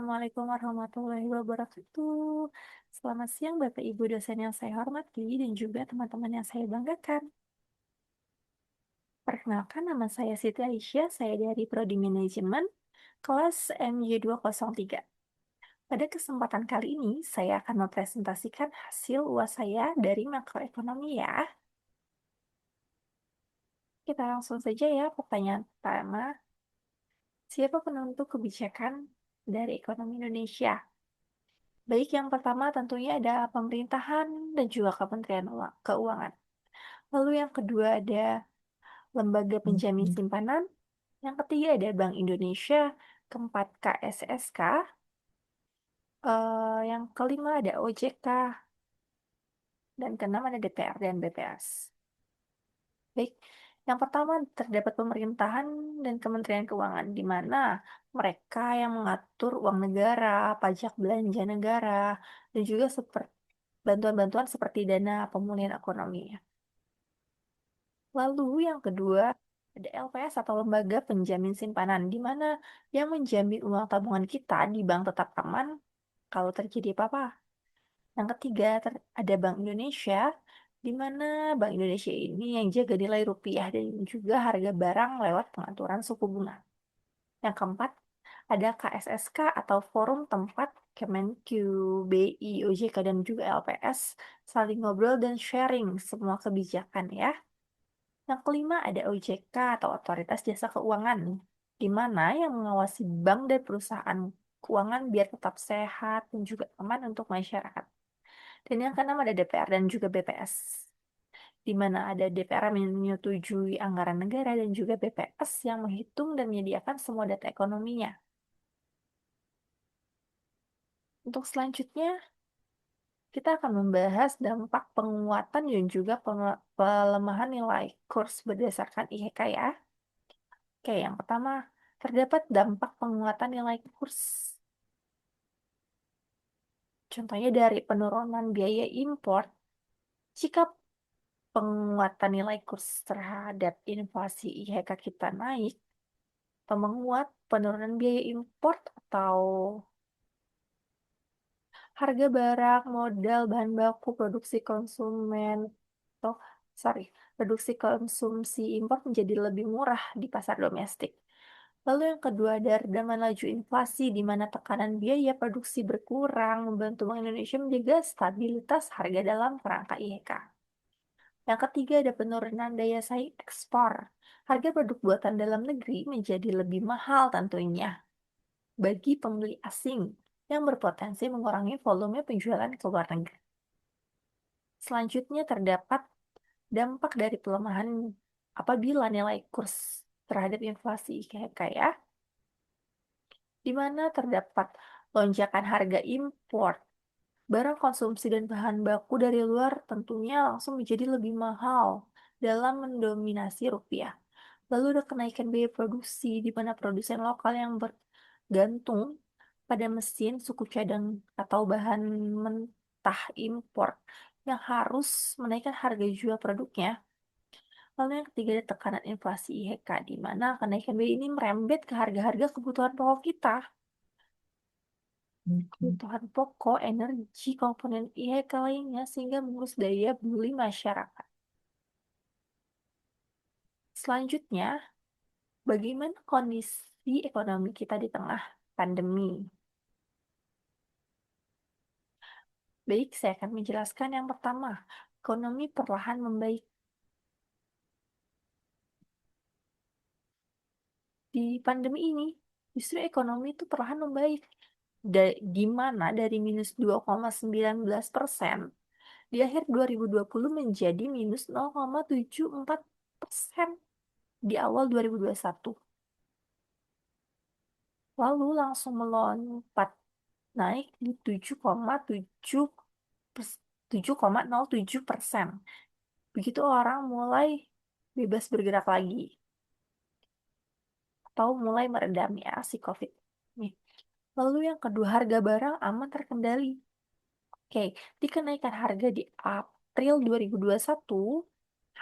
Assalamualaikum warahmatullahi wabarakatuh. Selamat siang Bapak Ibu dosen yang saya hormati dan juga teman-teman yang saya banggakan. Perkenalkan nama saya Siti Aisyah, saya dari Prodi Manajemen kelas MY203. Pada kesempatan kali ini, saya akan mempresentasikan hasil UAS saya dari makroekonomi ya. Kita langsung saja ya, pertanyaan pertama. Siapa penentu kebijakan dari ekonomi Indonesia? Baik, yang pertama tentunya ada pemerintahan dan juga Kementerian Keuangan. Lalu yang kedua ada lembaga penjamin simpanan. Yang ketiga ada Bank Indonesia. Keempat KSSK. Yang kelima ada OJK. Dan keenam ada DPR dan BPS. Baik, yang pertama terdapat pemerintahan dan Kementerian Keuangan, di mana mereka yang mengatur uang negara, pajak belanja negara, dan juga bantuan-bantuan seperti dana pemulihan ekonomi. Lalu yang kedua, ada LPS atau Lembaga Penjamin Simpanan, di mana yang menjamin uang tabungan kita di bank tetap aman kalau terjadi apa-apa. Yang ketiga, ada Bank Indonesia, di mana Bank Indonesia ini yang jaga nilai rupiah dan juga harga barang lewat pengaturan suku bunga. Yang keempat, ada KSSK atau Forum Tempat Kemenq, BI, OJK, dan juga LPS saling ngobrol dan sharing semua kebijakan ya. Yang kelima ada OJK atau Otoritas Jasa Keuangan, di mana yang mengawasi bank dan perusahaan keuangan biar tetap sehat dan juga aman untuk masyarakat. Dan yang keenam ada DPR dan juga BPS, di mana ada DPR yang menyetujui anggaran negara dan juga BPS yang menghitung dan menyediakan semua data ekonominya. Untuk selanjutnya, kita akan membahas dampak penguatan dan juga pelemahan nilai kurs berdasarkan IHK ya. Oke, yang pertama, terdapat dampak penguatan nilai kurs. Contohnya dari penurunan biaya impor, jika penguatan nilai kurs terhadap inflasi IHK kita naik, atau menguat penurunan biaya impor atau harga barang, modal, bahan baku, produksi konsumen, atau produksi konsumsi impor menjadi lebih murah di pasar domestik. Lalu yang kedua ada redaman laju inflasi, di mana tekanan biaya produksi berkurang, membantu Bank Indonesia menjaga stabilitas harga dalam kerangka IHK. Yang ketiga ada penurunan daya saing ekspor. Harga produk buatan dalam negeri menjadi lebih mahal tentunya bagi pembeli asing yang berpotensi mengurangi volume penjualan ke luar negeri. Selanjutnya terdapat dampak dari pelemahan apabila nilai kurs terhadap inflasi IHK ya, di mana terdapat lonjakan harga impor. Barang konsumsi dan bahan baku dari luar tentunya langsung menjadi lebih mahal dalam mendominasi rupiah. Lalu ada kenaikan biaya produksi, di mana produsen lokal yang bergantung pada mesin suku cadang atau bahan mentah impor yang harus menaikkan harga jual produknya. Lalu yang ketiga ada tekanan inflasi IHK, di mana kenaikan biaya ini merembet ke harga-harga kebutuhan pokok kita. Kebutuhan pokok, energi, komponen IHK lainnya sehingga mengurus daya beli masyarakat. Selanjutnya, bagaimana kondisi ekonomi kita di tengah pandemi? Baik, saya akan menjelaskan yang pertama. Ekonomi perlahan membaik. Di pandemi ini, justru ekonomi itu perlahan membaik. Di mana dari minus 2,19% di akhir 2020 menjadi minus 0,74% di awal 2021. Lalu langsung melompat naik di 7,07%. Begitu orang mulai bebas bergerak lagi atau mulai meredam ya si COVID. Nih. Lalu yang kedua, harga barang aman terkendali. Oke, di kenaikan harga di April 2021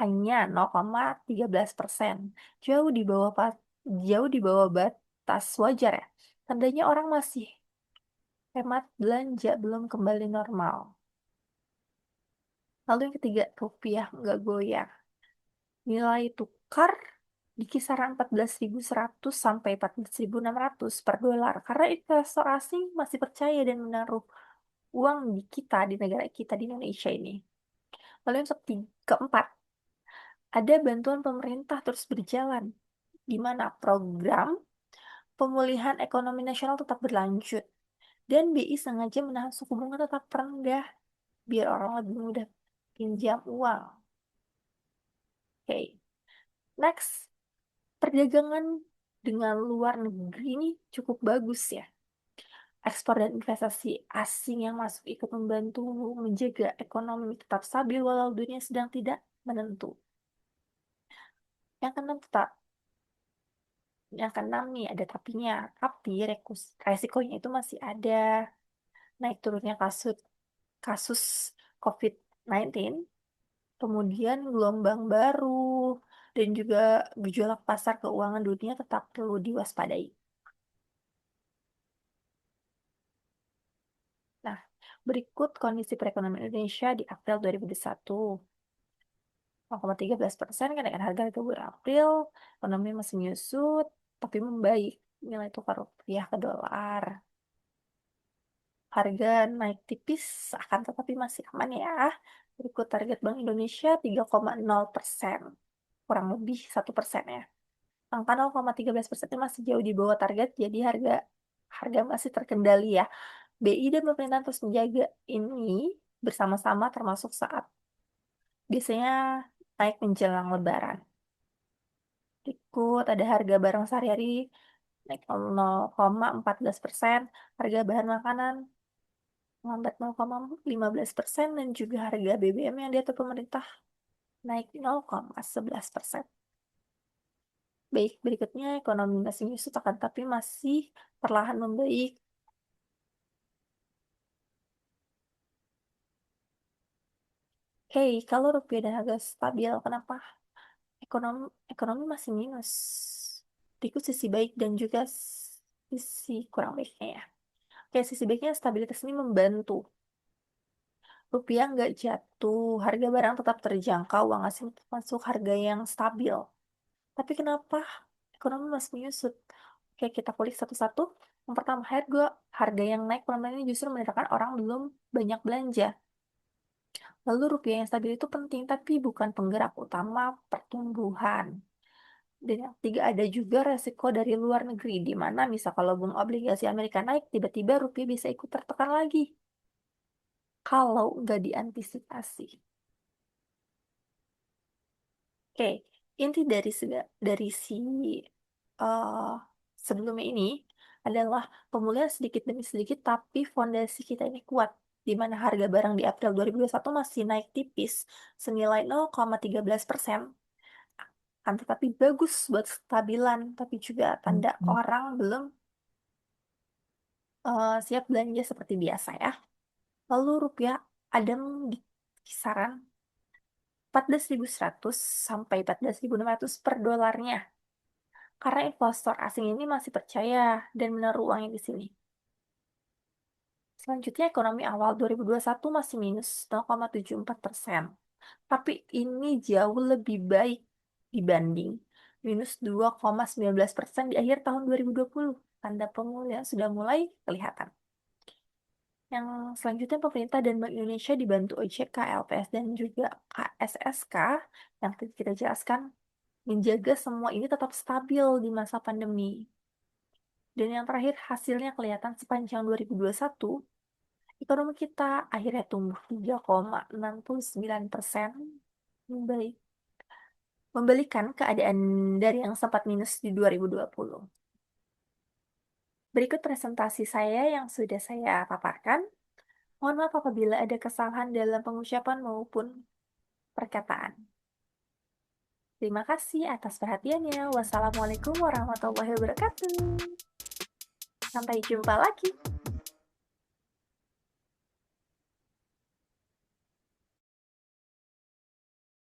hanya 0,13%. Jauh di bawah batas wajar ya. Tandanya orang masih Hemat belanja belum kembali normal. Lalu yang ketiga, rupiah nggak goyah. Nilai tukar di kisaran 14.100 sampai 14.600 per dolar karena investor asing masih percaya dan menaruh uang di kita, di negara kita, di Indonesia ini. Lalu yang keempat, ada bantuan pemerintah terus berjalan, di mana program pemulihan ekonomi nasional tetap berlanjut. Dan BI sengaja menahan suku bunga tetap rendah, biar orang lebih mudah pinjam uang. Oke, next. Perdagangan dengan luar negeri ini cukup bagus ya. Ekspor dan investasi asing yang masuk ikut membantu menjaga ekonomi tetap stabil walau dunia sedang tidak menentu. Yang keenam tetap, yang keenam nih ada tapinya, tapi resikonya itu masih ada. Naik turunnya kasus kasus COVID-19, kemudian gelombang baru, dan juga gejolak pasar keuangan dunia tetap perlu diwaspadai. Nah, berikut kondisi perekonomian Indonesia di April 2021. 0,13% kenaikan harga di bulan April, ekonomi masih menyusut, tapi membaik. Nilai tukar rupiah ke dolar. Harga naik tipis, akan tetapi masih aman ya. Berikut target Bank Indonesia 3,0%. Kurang lebih 1% ya. Angka 0,13% itu masih jauh di bawah target, jadi harga harga masih terkendali ya. BI dan pemerintah terus menjaga ini bersama-sama termasuk saat biasanya naik menjelang Lebaran. Berikut ada harga barang sehari-hari naik 0,14%, harga bahan makanan melambat 0,15%, dan juga harga BBM yang diatur pemerintah naik 0,11%. Baik, berikutnya ekonomi masih menyusut akan tapi masih perlahan membaik. Hey, kalau rupiah dan harga stabil, kenapa ekonomi ekonomi masih minus? Berikut sisi baik dan juga sisi kurang baiknya ya. Oke, sisi baiknya stabilitas ini membantu. Rupiah nggak jatuh, harga barang tetap terjangkau, uang asing tetap masuk harga yang stabil. Tapi kenapa ekonomi masih menyusut? Oke, kita kulik satu-satu. Yang pertama, harga yang naik pelan-pelan ini justru menandakan orang belum banyak belanja. Lalu rupiah yang stabil itu penting, tapi bukan penggerak utama pertumbuhan. Dan yang ketiga, ada juga resiko dari luar negeri, di mana misal kalau bunga obligasi Amerika naik, tiba-tiba rupiah bisa ikut tertekan lagi. Kalau nggak diantisipasi. Oke, inti dari si eh, sebelumnya ini adalah pemulihan sedikit demi sedikit, tapi fondasi kita ini kuat, di mana harga barang di April 2021 masih naik tipis senilai 0,13%, kan tetapi bagus buat stabilan, tapi juga tanda orang belum siap belanja seperti biasa ya. Lalu rupiah adem di kisaran 14.100 sampai 14.600 per dolarnya. Karena investor asing ini masih percaya dan menaruh uangnya di sini. Selanjutnya, ekonomi awal 2021 masih minus 0,74%. Tapi ini jauh lebih baik dibanding minus 2,19% di akhir tahun 2020. Tanda pemulihan sudah mulai kelihatan. Yang selanjutnya, pemerintah dan Bank Indonesia dibantu OJK, LPS, dan juga KSSK yang tadi kita jelaskan menjaga semua ini tetap stabil di masa pandemi. Dan yang terakhir, hasilnya kelihatan sepanjang 2021, ekonomi kita akhirnya tumbuh 3,69%, membaik, membalikan keadaan dari yang sempat minus di 2020. Berikut presentasi saya yang sudah saya paparkan. Mohon maaf apabila ada kesalahan dalam pengucapan maupun perkataan. Terima kasih atas perhatiannya. Wassalamualaikum warahmatullahi wabarakatuh. Sampai jumpa lagi.